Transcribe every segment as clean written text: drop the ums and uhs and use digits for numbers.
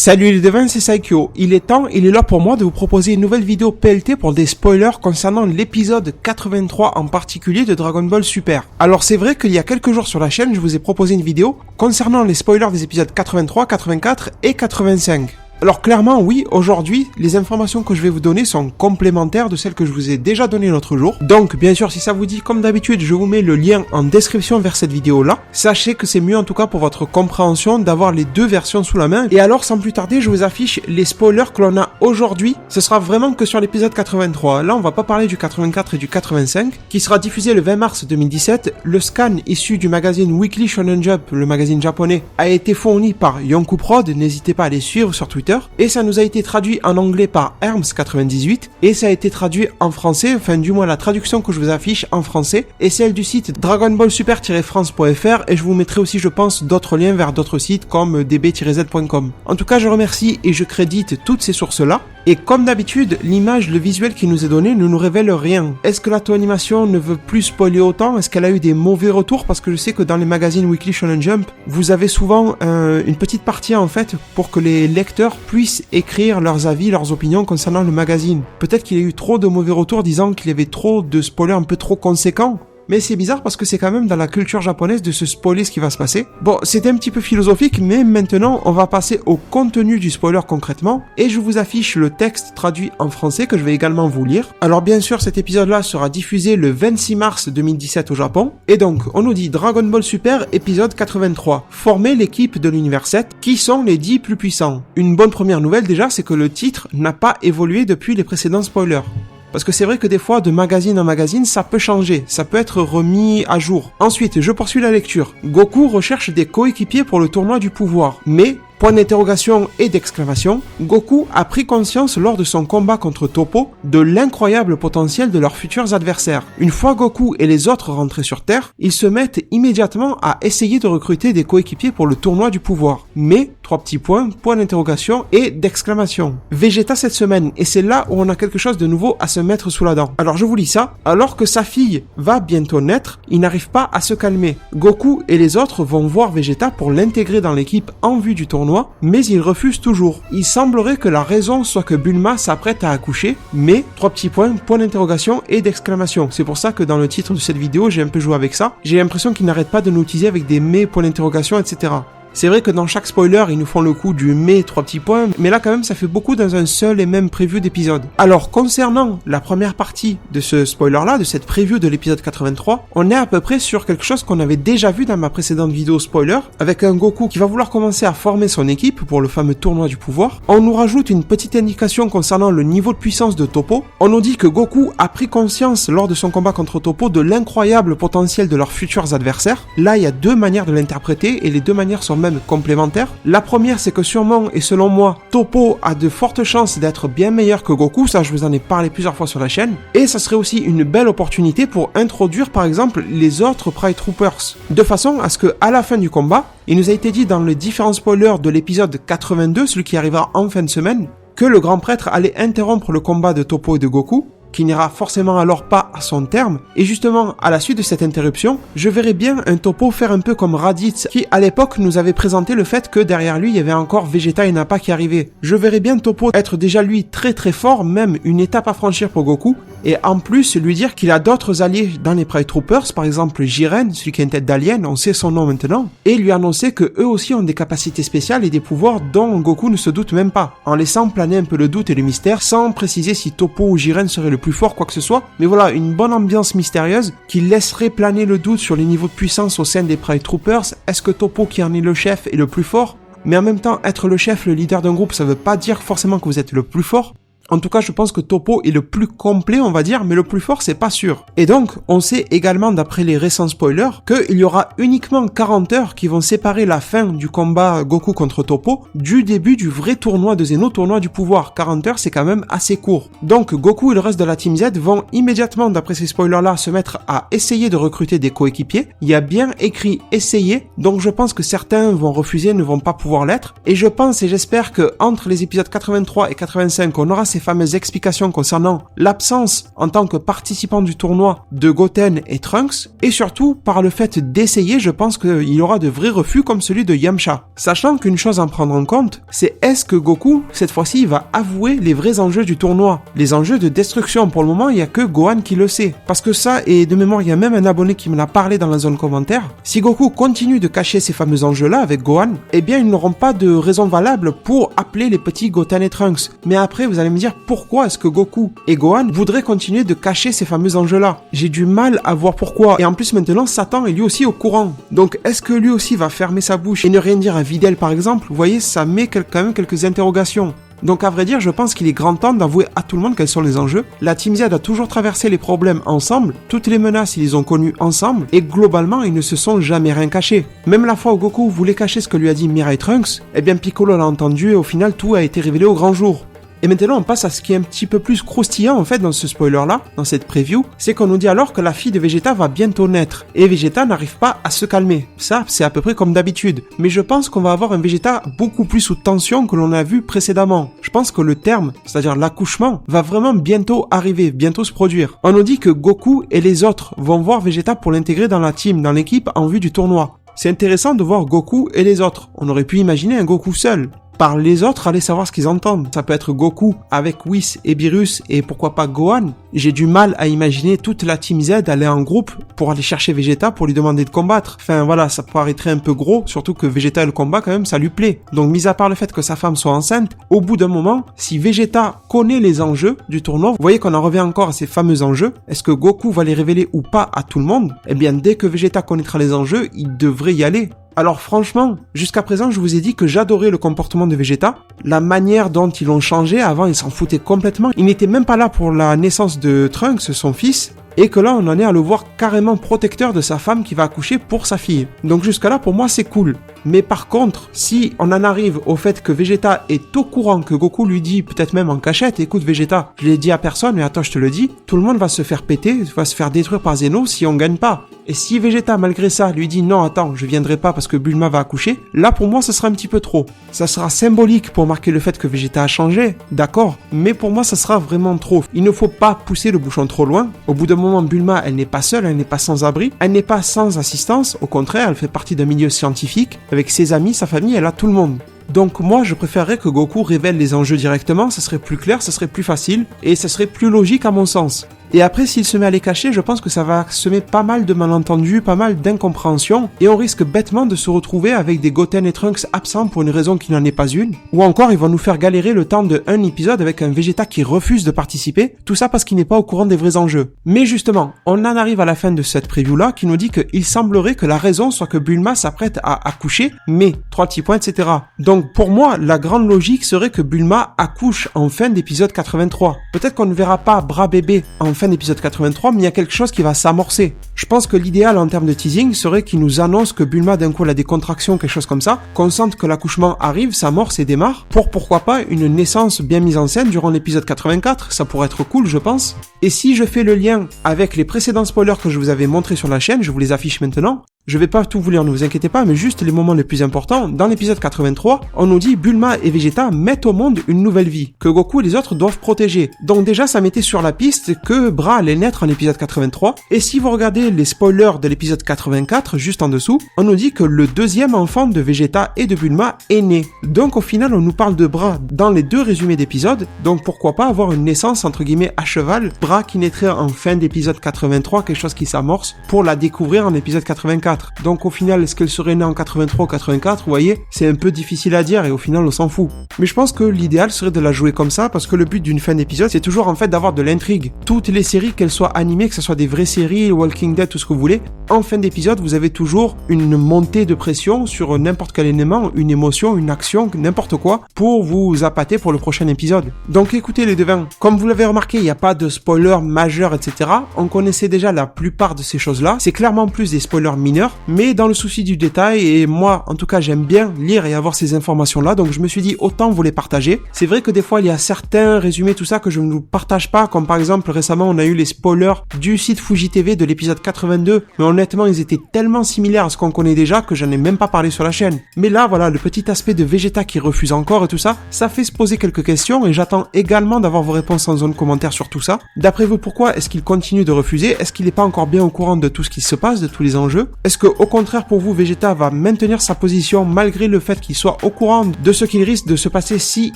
Salut les devins, c'est Saikyo. Il est l'heure pour moi de vous proposer une nouvelle vidéo PLT pour des spoilers concernant l'épisode 83 en particulier de Dragon Ball Super. Alors c'est vrai qu'il y a quelques jours sur la chaîne, je vous ai proposé une vidéo concernant les spoilers des épisodes 83, 84 et 85. Alors clairement oui, aujourd'hui, les informations que je vais vous donner sont complémentaires de celles que je vous ai déjà données l'autre jour. Donc bien sûr, si ça vous dit, comme d'habitude, je vous mets le lien en description vers cette vidéo-là. Sachez que c'est mieux en tout cas pour votre compréhension d'avoir les deux versions sous la main. Et alors sans plus tarder, je vous affiche les spoilers que l'on a aujourd'hui. Ce sera vraiment que sur l'épisode 83. Là, on va pas parler du 84 et du 85, qui sera diffusé le 20 mars 2017. Le scan issu du magazine Weekly Shonen Jump, le magazine japonais, a été fourni par Yonkou Prod. N'hésitez pas à les suivre sur Twitter. Et ça nous a été traduit en anglais par Herms98 et ça a été traduit en français, enfin du moins la traduction que je vous affiche en français est celle du site dragonballsuper-france.fr et je vous mettrai aussi je pense d'autres liens vers d'autres sites comme db-z.com. En tout cas je remercie et je crédite toutes ces sources là et comme d'habitude l'image, le visuel qui nous est donné ne nous révèle rien. Est-ce que la Toonimation ne veut plus spoiler autant? Est-ce qu'elle a eu des mauvais retours? Parce que je sais que dans les magazines Weekly Shonen Jump vous avez souvent une petite partie en fait pour que les lecteurs puissent écrire leurs avis, leurs opinions concernant le magazine. Peut-être qu'il y a eu trop de mauvais retours disant qu'il y avait trop de spoilers un peu trop conséquents. Mais c'est bizarre parce que c'est quand même dans la culture japonaise de se spoiler ce qui va se passer. Bon, c'était un petit peu philosophique, mais maintenant, on va passer au contenu du spoiler concrètement. Et je vous affiche le texte traduit en français que je vais également vous lire. Alors bien sûr, cet épisode-là sera diffusé le 26 mars 2017 au Japon. Et donc, on nous dit Dragon Ball Super, épisode 83. Former l'équipe de l'univers 7, qui sont les 10 plus puissants. Une bonne première nouvelle déjà, c'est que le titre n'a pas évolué depuis les précédents spoilers. Parce que c'est vrai que des fois, de magazine en magazine, ça peut changer, ça peut être remis à jour. Ensuite, je poursuis la lecture. Goku recherche des coéquipiers pour le tournoi du pouvoir, mais... point d'interrogation et d'exclamation, Goku a pris conscience lors de son combat contre Toppo de l'incroyable potentiel de leurs futurs adversaires. Une fois Goku et les autres rentrés sur Terre, ils se mettent immédiatement à essayer de recruter des coéquipiers pour le tournoi du pouvoir. Mais, 3 petits points, point d'interrogation et d'exclamation. Vegeta cette semaine, et c'est là où on a quelque chose de nouveau à se mettre sous la dent. Alors je vous lis ça, alors que sa fille va bientôt naître, il n'arrive pas à se calmer. Goku et les autres vont voir Vegeta pour l'intégrer dans l'équipe en vue du tournoi, mais il refuse toujours. Il semblerait que la raison soit que Bulma s'apprête à accoucher, mais, 3 petits points, point d'interrogation et d'exclamation. C'est pour ça que dans le titre de cette vidéo, j'ai un peu joué avec ça. J'ai l'impression qu'il n'arrête pas de nous utiliser avec des mais, point d'interrogation, etc. C'est vrai que dans chaque spoiler, ils nous font le coup du mais 3 petits points, mais là quand même ça fait beaucoup dans un seul et même preview d'épisode. Alors concernant la première partie de ce spoiler-là, de cette preview de l'épisode 83, on est à peu près sur quelque chose qu'on avait déjà vu dans ma précédente vidéo spoiler, avec un Goku qui va vouloir commencer à former son équipe pour le fameux tournoi du pouvoir. On nous rajoute une petite indication concernant le niveau de puissance de Toppo. On nous dit que Goku a pris conscience lors de son combat contre Toppo de l'incroyable potentiel de leurs futurs adversaires. Là il y a deux manières de l'interpréter et les deux manières sont même complémentaires. La première, c'est que sûrement et selon moi, Toppo a de fortes chances d'être bien meilleur que Goku, ça je vous en ai parlé plusieurs fois sur la chaîne, et ça serait aussi une belle opportunité pour introduire par exemple les autres Pride Troopers, de façon à ce que à la fin du combat, il nous a été dit dans les différents spoilers de l'épisode 82, celui qui arrivera en fin de semaine, que le grand prêtre allait interrompre le combat de Toppo et de Goku, qui n'ira forcément alors pas à son terme, et justement, à la suite de cette interruption, je verrais bien un Toppo faire un peu comme Raditz, qui à l'époque nous avait présenté le fait que derrière lui, il y avait encore Vegeta et Nappa qui arrivaient. Je verrais bien Toppo être déjà lui très très fort, même une étape à franchir pour Goku, et en plus lui dire qu'il a d'autres alliés dans les Pride Troopers, par exemple Jiren, celui qui a une tête d'alien, on sait son nom maintenant, et lui annoncer que eux aussi ont des capacités spéciales et des pouvoirs dont Goku ne se doute même pas, en laissant planer un peu le doute et le mystère, sans préciser si Toppo ou Jiren serait le plus fort, quoi que ce soit, mais voilà, une bonne ambiance mystérieuse qui laisserait planer le doute sur les niveaux de puissance au sein des Pride Troopers. Est-ce que Toppo, qui en est le chef, est le plus fort? Mais en même temps, être le chef, le leader d'un groupe, ça veut pas dire forcément que vous êtes le plus fort. En tout cas, je pense que Toppo est le plus complet, on va dire, mais le plus fort, c'est pas sûr. Et donc, on sait également, d'après les récents spoilers, qu'il y aura uniquement 40 heures qui vont séparer la fin du combat Goku contre Toppo du début du vrai tournoi de Zeno, tournoi du pouvoir. 40 heures, c'est quand même assez court. Donc, Goku et le reste de la Team Z vont immédiatement, d'après ces spoilers-là, se mettre à essayer de recruter des coéquipiers. Il y a bien écrit « essayer », donc je pense que certains vont refuser, ne vont pas pouvoir l'être. Et je pense et j'espère que entre les épisodes 83 et 85, on aura ces ces fameuses explications concernant l'absence en tant que participant du tournoi de Goten et Trunks, et surtout par le fait d'essayer, je pense qu'il y aura de vrais refus comme celui de Yamcha. Sachant qu'une chose à prendre en compte, c'est est-ce que Goku, cette fois-ci, va avouer les vrais enjeux du tournoi, les enjeux de destruction. Pour le moment, il n'y a que Gohan qui le sait. Parce que ça, et de mémoire, il y a même un abonné qui me l'a parlé dans la zone commentaire, si Goku continue de cacher ces fameux enjeux-là avec Gohan, eh bien, ils n'auront pas de raison valable pour appeler les petits Goten et Trunks. Mais après, vous allez me dire, pourquoi est-ce que Goku et Gohan voudraient continuer de cacher ces fameux enjeux-là? J'ai du mal à voir pourquoi. Et en plus, maintenant, Satan est lui aussi au courant. Donc, est-ce que lui aussi va fermer sa bouche et ne rien dire à Videl, par exemple? Vous voyez, ça met quand même quelques interrogations. Donc à vrai dire, je pense qu'il est grand temps d'avouer à tout le monde quels sont les enjeux. La Team Z a toujours traversé les problèmes ensemble, toutes les menaces ils les ont connues ensemble, et globalement ils ne se sont jamais rien cachés. Même la fois où Goku voulait cacher ce que lui a dit Mirai Trunks, eh bien Piccolo l'a entendu et au final tout a été révélé au grand jour. Et maintenant on passe à ce qui est un petit peu plus croustillant en fait dans ce spoiler là, dans cette preview, c'est qu'on nous dit alors que la fille de Vegeta va bientôt naître, et Vegeta n'arrive pas à se calmer. Ça c'est à peu près comme d'habitude, mais je pense qu'on va avoir un Vegeta beaucoup plus sous tension que l'on a vu précédemment. Je pense que le terme, c'est-à-dire l'accouchement, va vraiment bientôt arriver, bientôt se produire. On nous dit que Goku et les autres vont voir Vegeta pour l'intégrer dans la team, dans l'équipe en vue du tournoi. C'est intéressant de voir Goku et les autres. On aurait pu imaginer un Goku seul. Par les autres, allez savoir ce qu'ils entendent. Ça peut être Goku avec Whis et Beerus et pourquoi pas Gohan. J'ai du mal à imaginer toute la Team Z aller en groupe pour aller chercher Vegeta pour lui demander de combattre. Enfin voilà, ça paraîtrait un peu gros, surtout que Vegeta et le combat quand même, ça lui plaît. Donc mis à part le fait que sa femme soit enceinte, au bout d'un moment, si Vegeta connaît les enjeux du tournoi, vous voyez qu'on en revient encore à ces fameux enjeux, est-ce que Goku va les révéler ou pas à tout le monde? Eh bien dès que Vegeta connaîtra les enjeux, il devrait y aller. Alors franchement, jusqu'à présent, je vous ai dit que j'adorais le comportement de Vegeta. La manière dont ils l'ont changé, avant, ils s'en foutaient complètement. Il n'était même pas là pour la naissance de Trunks, son fils. Et que là, on en est à le voir carrément protecteur de sa femme qui va accoucher pour sa fille. Donc jusqu'à là, pour moi, c'est cool. Mais par contre, si on en arrive au fait que Vegeta est au courant, que Goku lui dit, peut-être même en cachette, écoute Vegeta, je l'ai dit à personne, mais attends, je te le dis, tout le monde va se faire péter, va se faire détruire par Zeno si on gagne pas. Et si Vegeta, malgré ça, lui dit non, attends, je viendrai pas parce que Bulma va accoucher, là pour moi ça sera un petit peu trop. Ça sera symbolique pour marquer le fait que Vegeta a changé, d'accord, mais pour moi ça sera vraiment trop. Il ne faut pas pousser le bouchon trop loin. Au bout d'un moment, Bulma, elle n'est pas seule, elle n'est pas sans abri, elle n'est pas sans assistance, au contraire, elle fait partie d'un milieu scientifique, avec ses amis, sa famille, elle a tout le monde. Donc moi je préférerais que Goku révèle les enjeux directement, ça serait plus clair, ça serait plus facile, et ça serait plus logique à mon sens. Et après, s'il se met à les cacher, je pense que ça va semer pas mal de malentendus, pas mal d'incompréhensions, et on risque bêtement de se retrouver avec des Goten et Trunks absents pour une raison qui n'en est pas une, ou encore ils vont nous faire galérer le temps de un épisode avec un Vegeta qui refuse de participer, tout ça parce qu'il n'est pas au courant des vrais enjeux. Mais justement, on en arrive à la fin de cette preview-là qui nous dit qu'il semblerait que la raison soit que Bulma s'apprête à accoucher, mais, 3 petits points, etc. Donc pour moi, la grande logique serait que Bulma accouche en fin d'épisode 83. Peut-être qu'on ne verra pas bras bébé en fin d'épisode 83, mais il y a quelque chose qui va s'amorcer. Je pense que l'idéal en termes de teasing serait qu'il nous annonce que Bulma d'un coup elle a des contractions, quelque chose comme ça, qu'on sente que l'accouchement arrive, s'amorce et démarre, pour pourquoi pas une naissance bien mise en scène durant l'épisode 84, ça pourrait être cool je pense. Et si je fais le lien avec les précédents spoilers que je vous avais montrés sur la chaîne, je vous les affiche maintenant. Je vais pas tout vous lire, ne vous inquiétez pas, mais juste les moments les plus importants. Dans l'épisode 83, on nous dit Bulma et Vegeta mettent au monde une nouvelle vie, que Goku et les autres doivent protéger. Donc déjà, ça mettait sur la piste que Bra allait naître en épisode 83. Et si vous regardez les spoilers de l'épisode 84, juste en dessous, on nous dit que le deuxième enfant de Vegeta et de Bulma est né. Donc au final, on nous parle de Bra dans les deux résumés d'épisodes. Donc pourquoi pas avoir une naissance entre guillemets à cheval, Bra qui naîtrait en fin d'épisode 83, quelque chose qui s'amorce, pour la découvrir en épisode 84. Donc au final, est-ce qu'elle serait née en 83 ou 84, vous voyez, c'est un peu difficile à dire et au final on s'en fout. Mais je pense que l'idéal serait de la jouer comme ça parce que le but d'une fin d'épisode, c'est toujours en fait d'avoir de l'intrigue. Toutes les séries, qu'elles soient animées, que ce soit des vraies séries, Walking Dead, tout ce que vous voulez, en fin d'épisode, vous avez toujours une montée de pression sur n'importe quel élément, une émotion, une action, n'importe quoi, pour vous appâter pour le prochain épisode. Donc écoutez les devins, comme vous l'avez remarqué, il n'y a pas de spoiler majeur, etc. On connaissait déjà la plupart de ces choses-là, c'est clairement plus des spoilers mineurs, spoilers, mais dans le souci du détail, et moi en tout cas j'aime bien lire et avoir ces informations-là, donc je me suis dit autant vous les partager. C'est vrai que des fois il y a certains résumés tout ça que je ne vous partage pas, comme par exemple récemment on a eu les spoilers du site Fuji TV de l'épisode 82, mais honnêtement ils étaient tellement similaires à ce qu'on connaît déjà que j'en ai même pas parlé sur la chaîne. Mais là voilà, le petit aspect de Vegeta qui refuse encore et tout ça, ça fait se poser quelques questions et j'attends également d'avoir vos réponses en zone commentaire sur tout ça. D'après vous, pourquoi est-ce qu'il continue de refuser? Est-ce qu'il n'est pas encore bien au courant de tout ce qui se passe, de tous les enjeux? Est-ce que au contraire pour vous, Vegeta va maintenir sa position malgré le fait qu'il soit au courant de ce qu'il risque de se passer si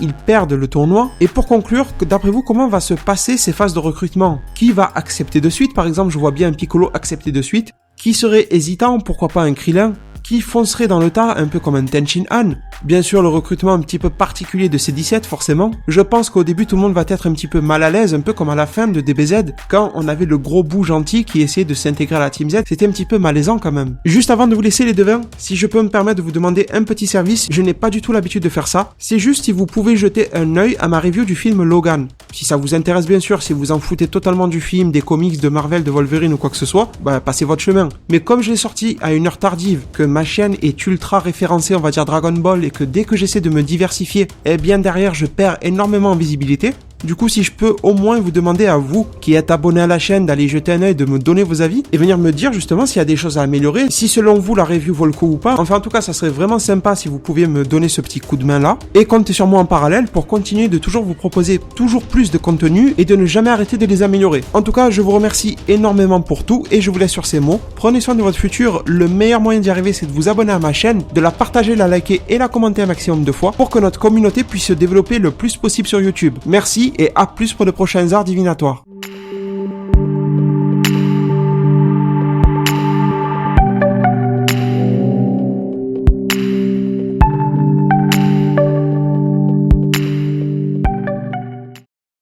il perd le tournoi? Et pour conclure, d'après vous, comment va se passer ces phases de recrutement? Qui va accepter de suite? Par exemple, je vois bien un Piccolo accepter de suite. Qui serait hésitant? Pourquoi pas un Krillin? Qui foncerait dans le tas un peu comme un Tenshin Han? Bien sûr, le recrutement un petit peu particulier de C17 forcément. Je pense qu'au début tout le monde va être un petit peu mal à l'aise, un peu comme à la fin de DBZ, quand on avait le gros bout gentil qui essayait de s'intégrer à la Team Z. C'était un petit peu malaisant quand même. Juste avant de vous laisser les devins, si je peux me permettre de vous demander un petit service, je n'ai pas du tout l'habitude de faire ça. C'est juste si vous pouvez jeter un œil à ma review du film Logan. Si ça vous intéresse bien sûr, si vous en foutez totalement du film, des comics, de Marvel, de Wolverine ou quoi que ce soit, bah passez votre chemin. Mais comme je l'ai sorti à une heure tardive, que ma chaîne est ultra référencée, on va dire Dragon Ball, et que dès que j'essaie de me diversifier, eh bien derrière je perds énormément en visibilité. Du coup, si je peux au moins vous demander à vous qui êtes abonné à la chaîne d'aller jeter un œil, de me donner vos avis et venir me dire justement s'il y a des choses à améliorer, si selon vous la review vaut le coup ou pas. Enfin en tout cas, ça serait vraiment sympa si vous pouviez me donner ce petit coup de main là. Et comptez sur moi en parallèle pour continuer de toujours vous proposer toujours plus de contenu et de ne jamais arrêter de les améliorer. En tout cas, je vous remercie énormément pour tout et je vous laisse sur ces mots. Prenez soin de votre futur. Le meilleur moyen d'y arriver, c'est de vous abonner à ma chaîne, de la partager, la liker et la commenter un maximum de fois pour que notre communauté puisse se développer le plus possible sur YouTube. Merci et à plus pour de prochains arts divinatoires.